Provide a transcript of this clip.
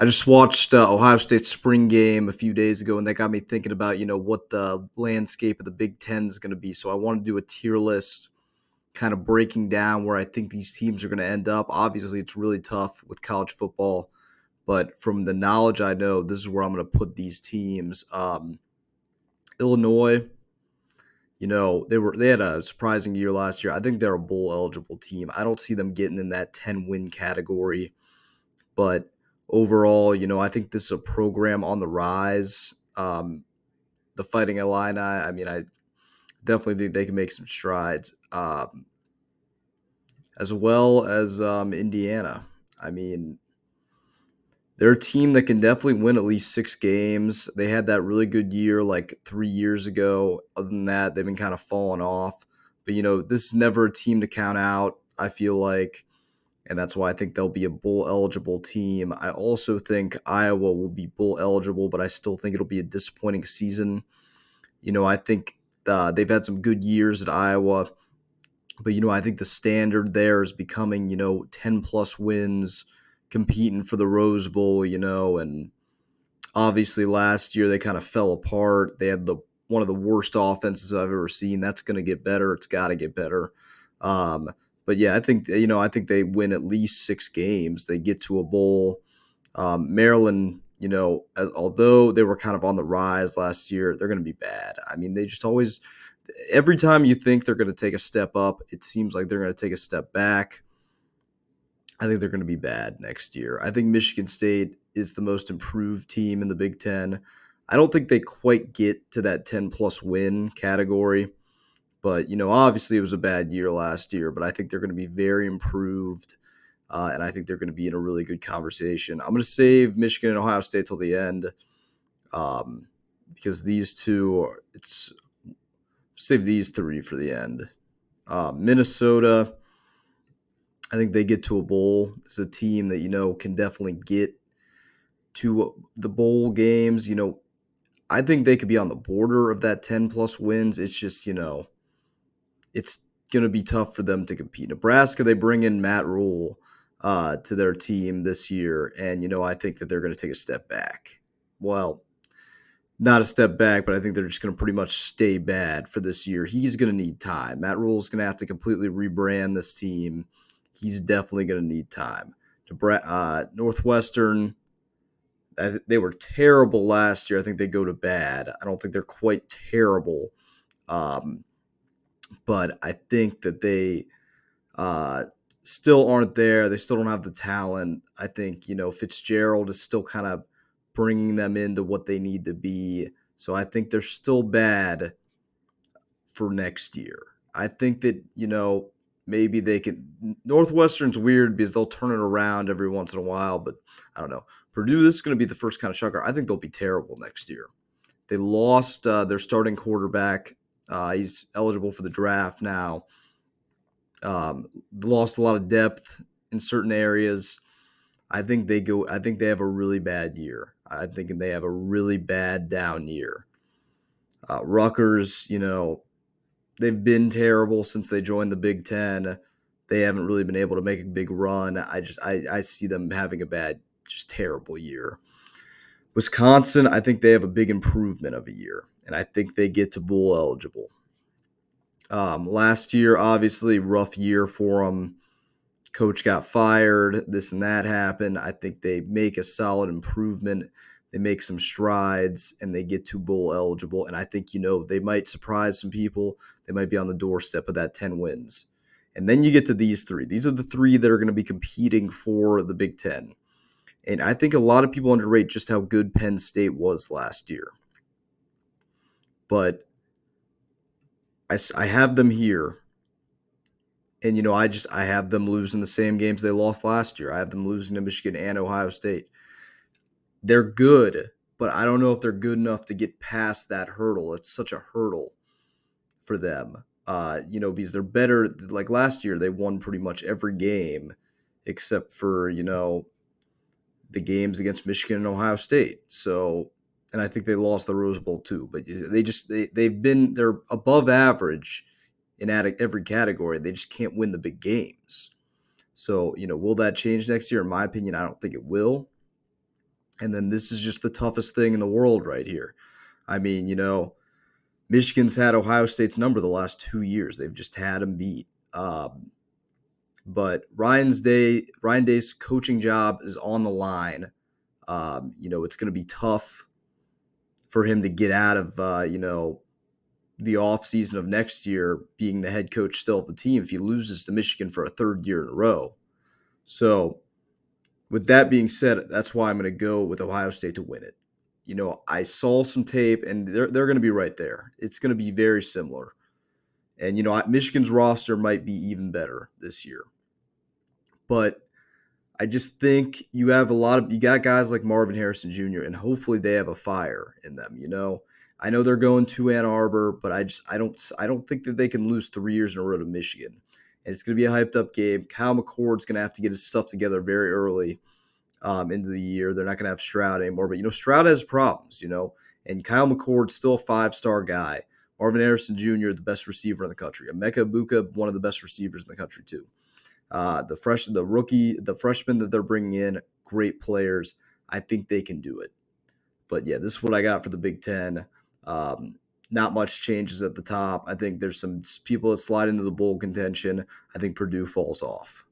I just watched Ohio State's spring game a few days ago, and that got me thinking about what the landscape of the Big Ten is going to be. So I want to do a tier list, kind of breaking down where I think these teams are going to end up. Obviously, it's really tough with college football, but from the knowledge I know, this is where I'm going to put these teams. Illinois, they had a surprising year last year. I think they're a bowl eligible team. I don't see them getting in that 10-win category. But overall, I think this is a program on the rise. The Fighting Illini, I definitely think they can make some strides, as well as Indiana. I mean, they're a team that can definitely win at least 6 games. They had that really good year like 3 years ago. Other than that, they've been kind of falling off. But, this is never a team to count out, I feel like. And that's why I think they'll be a bowl eligible team. I also think Iowa will be bowl eligible, but I still think it'll be a disappointing season. I think they've had some good years at Iowa, but I think the standard there is becoming 10 plus wins, competing for the Rose Bowl, and obviously last year they kind of fell apart. They had the one of the worst offenses I've ever seen. That's going to get better. It's got to get better. Um, but yeah, I think they win at least 6 games. They get to a bowl. Maryland, although they were kind of on the rise last year, they're going to be bad. I mean, they just always every time you think they're going to take a step up, it seems like they're going to take a step back. I think they're going to be bad next year. I think Michigan State is the most improved team in the Big Ten. I don't think they quite get to that 10 plus win category, but obviously it was a bad year last year. But I think they're going to be very improved, and I think they're going to be in a really good conversation. I'm going to save Michigan and Ohio State till the end, um, because these two, it's save these three for the end. Minnesota, I think they get to a bowl. It's a team that can definitely get to the bowl games. I think they could be on the border of that 10 plus wins. It's just it's going to be tough for them to compete. Nebraska, they bring in Matt Rule to their team this year, and I think that they're going to take a step back. Well, not a step back, but I think they're just going to pretty much stay bad for this year. He's going to need time. Matt Rule is going to have to completely rebrand this team. He's definitely going to need time. Northwestern, they were terrible last year. I think they go to bad. I don't think they're quite terrible, um, but I think that they still aren't there. They still don't have the talent. I think Fitzgerald is still kind of bringing them into what they need to be. So I think they're still bad for next year. I think that maybe they could. Northwestern's weird because they'll turn it around every once in a while, but I don't know. Purdue, this is going to be the first kind of shocker. I think they'll be terrible next year. They lost their starting quarterback. He's eligible for the draft now. Lost a lot of depth in certain areas. I think they go. I think they have a really bad year. I think they have a really bad down year. Rutgers, they've been terrible since they joined the Big Ten. They haven't really been able to make a big run. I see them having a bad, just terrible year. Wisconsin, I think they have a big improvement of a year, and I think they get to bowl eligible. Last year, obviously, rough year for them. Coach got fired. This and that happened. I think they make a solid improvement. They make some strides, and they get to bowl eligible. And I think they might surprise some people. They might be on the doorstep of that 10 wins. And then you get to these three. These are the three that are going to be competing for the Big Ten. And I think a lot of people underrate just how good Penn State was last year. But I have them here. And, I have them losing the same games they lost last year. I have them losing to Michigan and Ohio State. They're good, but I don't know if they're good enough to get past that hurdle. It's such a hurdle for them, because they're better. Like last year, they won pretty much every game except for, the games against Michigan and Ohio State. So, and I think they lost the Rose Bowl too, but they're above average in every category. They just can't win the big games. So, will that change next year? In my opinion, I don't think it will. And then this is just the toughest thing in the world right here. I mean, Michigan's had Ohio State's number the last 2 years. They've just had them beat. But Ryan Day's coaching job is on the line. It's going to be tough for him to get out of, the offseason of next year being the head coach still of the team if he loses to Michigan for a third year in a row. So, with that being said, that's why I'm going to go with Ohio State to win it. I saw some tape, and they're going to be right there. It's going to be very similar. And, Michigan's roster might be even better this year. But I just think you got guys like Marvin Harrison Jr. and hopefully they have a fire in them. I know they're going to Ann Arbor, but I don't think that they can lose 3 years in a row to Michigan. And it's going to be a hyped up game. Kyle McCord's going to have to get his stuff together very early into the year. They're not going to have Stroud anymore, but Stroud has problems. And Kyle McCord's still a 5-star guy. Marvin Harrison Jr., the best receiver in the country. Emeka Ibuka, one of the best receivers in the country too. The freshmen that they're bringing in, great players. I think they can do it. But yeah, this is what I got for the Big Ten. Not much changes at the top. I think there's some people that slide into the bowl contention. I think Purdue falls off.